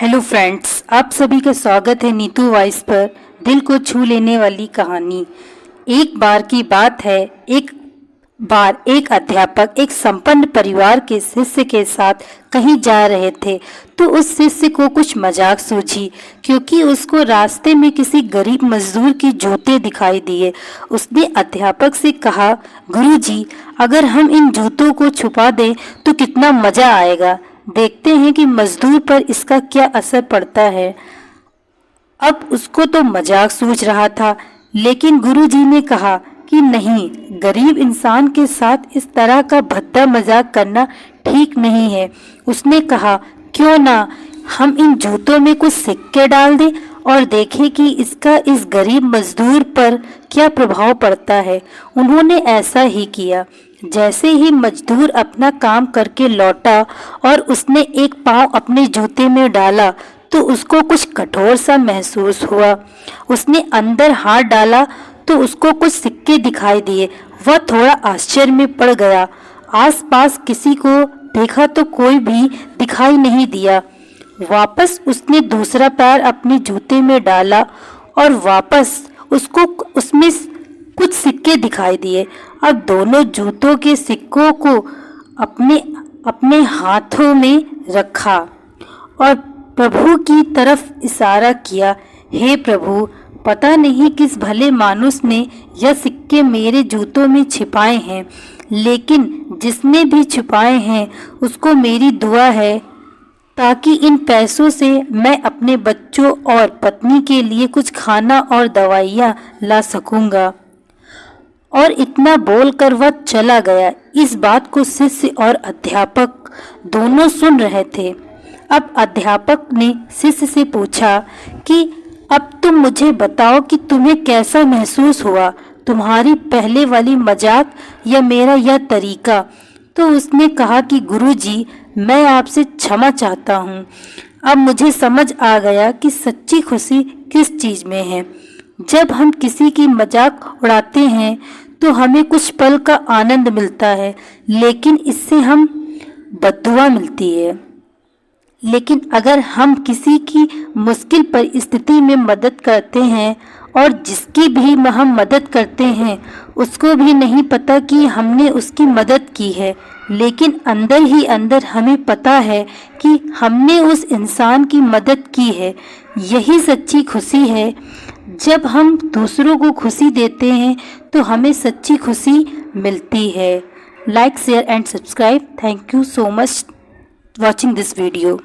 Hello friends, आप सभी का स्वागत है नीतू वॉइस पर। दिल को छू लेने वाली कहानी। एक बार की बात है, एक अध्यापक एक संपन्न परिवार के शिष्य के साथ कहीं जा रहे थे तो उस शिष्य को कुछ मजाक सूझी, क्योंकि उसको रास्ते में किसी गरीब मजदूर के जूते दिखाई दिए। उसने अध्यापक से कहा, गुरुजी, अगर हम इन जूतों को छुपा दें तो कितना मजा आएगा। देखते हैं कि मजदूर पर इसका क्या असर पड़ता है। अब उसको तो मजाक सूझ रहा था, लेकिन गुरुजी ने कहा कि नहीं, गरीब इंसान के साथ इस तरह का भद्दा मजाक करना ठीक नहीं है। उसने कहा, क्यों ना हम इन जूतों में कुछ सिक्के डाल दें और देखें कि इसका इस गरीब मजदूर पर क्या प्रभाव पड़ता है। उन्होंने ऐसा ही किया। जैसे ही मजदूर अपना काम करके लौटा और उसने एक पाँव अपने जूते में डाला तो उसको कुछ कठोर सा महसूस हुआ। उसने अंदर हाथ डाला तो उसको कुछ सिक्के दिखाई दिए। वह थोड़ा आश्चर्य में पड़ गया। आसपास किसी को देखा तो कोई भी दिखाई नहीं दिया। वापस उसने दूसरा पैर अपने जूते में डाला और वापस उसको उसमें कुछ सिक्के दिखाई दिए। अब दोनों जूतों के सिक्कों को अपने अपने हाथों में रखा और प्रभु की तरफ इशारा किया। हे प्रभु, पता नहीं किस भले मानुस ने यह सिक्के मेरे जूतों में छिपाए हैं, लेकिन जिसने भी छिपाए हैं उसको मेरी दुआ है ताकि इन पैसों से मैं अपने बच्चों और पत्नी के लिए कुछ खाना और दवाइयाँ ला सकूँगा। और इतना बोलकर वह चला गया। इस बात को शिष्य और अध्यापक दोनों सुन रहे थे। अब अध्यापक ने शिष्य से पूछा कि अब तुम मुझे बताओ कि तुम्हें कैसा महसूस हुआ, तुम्हारी पहले वाली मजाक या मेरा यह तरीका। तो उसने कहा कि गुरुजी, मैं आपसे क्षमा चाहता हूँ। अब मुझे समझ आ गया कि सच्ची खुशी किस चीज़ में है। जब हम किसी की मजाक उड़ाते हैं तो हमें कुछ पल का आनंद मिलता है, लेकिन इससे हम बद्दुआ मिलती है। लेकिन अगर हम किसी की मुश्किल परिस्थिति में मदद करते हैं और जिसकी भी हम मदद करते हैं उसको भी नहीं पता कि हमने उसकी मदद की है, लेकिन अंदर ही अंदर हमें पता है कि हमने उस इंसान की मदद की है। यही सच्ची खुशी है। जब हम दूसरों को खुशी देते हैं तो हमें सच्ची खुशी मिलती है। Like, share and subscribe. Thank you so much watching this video.